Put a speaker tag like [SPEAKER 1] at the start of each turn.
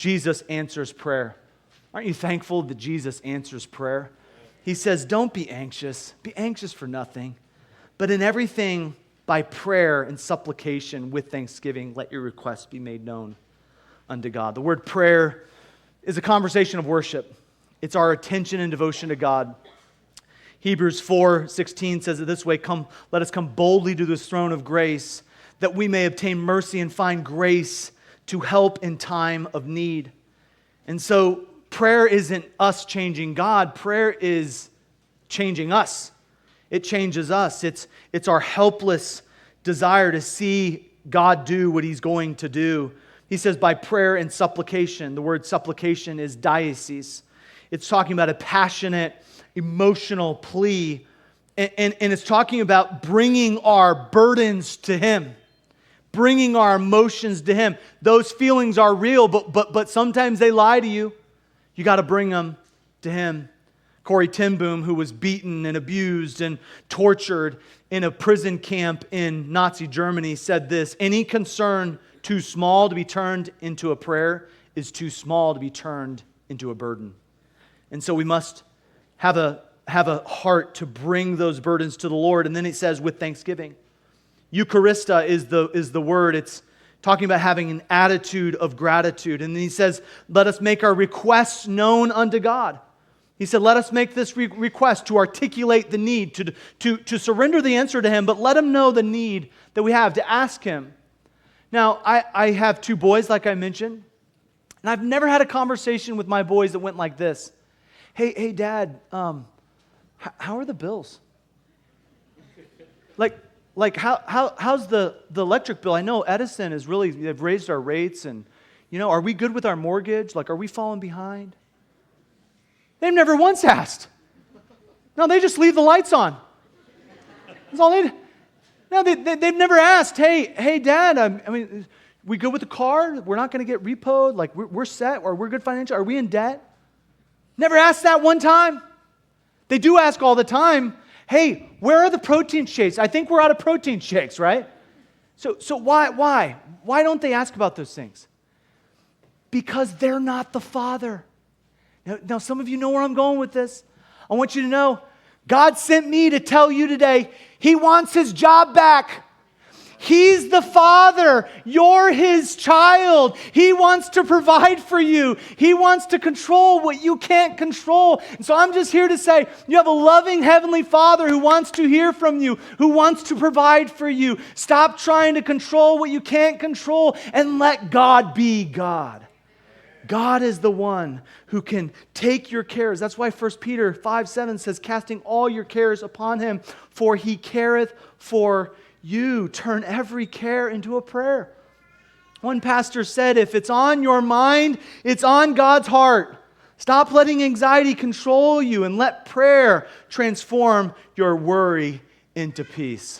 [SPEAKER 1] Jesus answers prayer. Aren't you thankful that Jesus answers prayer? He says, don't be anxious. Be anxious for nothing. But in everything, by prayer and supplication with thanksgiving, let your requests be made known unto God. The word prayer is a conversation of worship. It's our attention and devotion to God. Hebrews 4:16 says it this way, let us come boldly to this throne of grace, that we may obtain mercy and find grace to help in time of need. And so prayer isn't us changing God. Prayer is changing us. It changes us. It's our helpless desire to see God do what He's going to do. He says by prayer and supplication. The word supplication is diasis. It's talking about a passionate, emotional plea. And it's talking about bringing our burdens to Him. Bringing our emotions to Him. Those feelings are real, but sometimes they lie to you. You got to bring them to Him. Corrie ten Boom, who was beaten and abused and tortured in a prison camp in Nazi Germany, said this, any concern too small to be turned into a prayer is too small to be turned into a burden. And so we must have a heart to bring those burdens to the Lord. And then it says with thanksgiving. Eucharista is the word. It's talking about having an attitude of gratitude. And then he says, let us make our requests known unto God. He said, let us make this request to articulate the need, to surrender the answer to Him, but let Him know the need that we have, to ask Him. Now, I have 2 boys, like I mentioned, and I've never had a conversation with my boys that went like this. Hey, Dad, how are the bills? Like how's the electric bill? I know Edison they've raised our rates, and, are we good with our mortgage? Like, are we falling behind? They've never once asked. No, they just leave the lights on. That's all they do. No, they've never asked, hey, Dad, I mean, we good with the car? We're not going to get repoed? Like, we're set? Or we're good financially? Are we in debt? Never asked that one time. They do ask all the time, hey, where are the protein shakes? I think we're out of protein shakes, right? So why? Why don't they ask about those things? Because they're not the Father. Now, some of you know where I'm going with this. I want you to know, God sent me to tell you today, He wants His job back. He's the Father. You're His child. He wants to provide for you. He wants to control what you can't control. And so I'm just here to say, you have a loving Heavenly Father who wants to hear from you, who wants to provide for you. Stop trying to control what you can't control and let God be God. God is the one who can take your cares. That's why 1 Peter 5:7 says, casting all your cares upon Him, for He careth for you. Turn every care into a prayer. One pastor said, if it's on your mind, it's on God's heart. Stop letting anxiety control you and let prayer transform your worry into peace.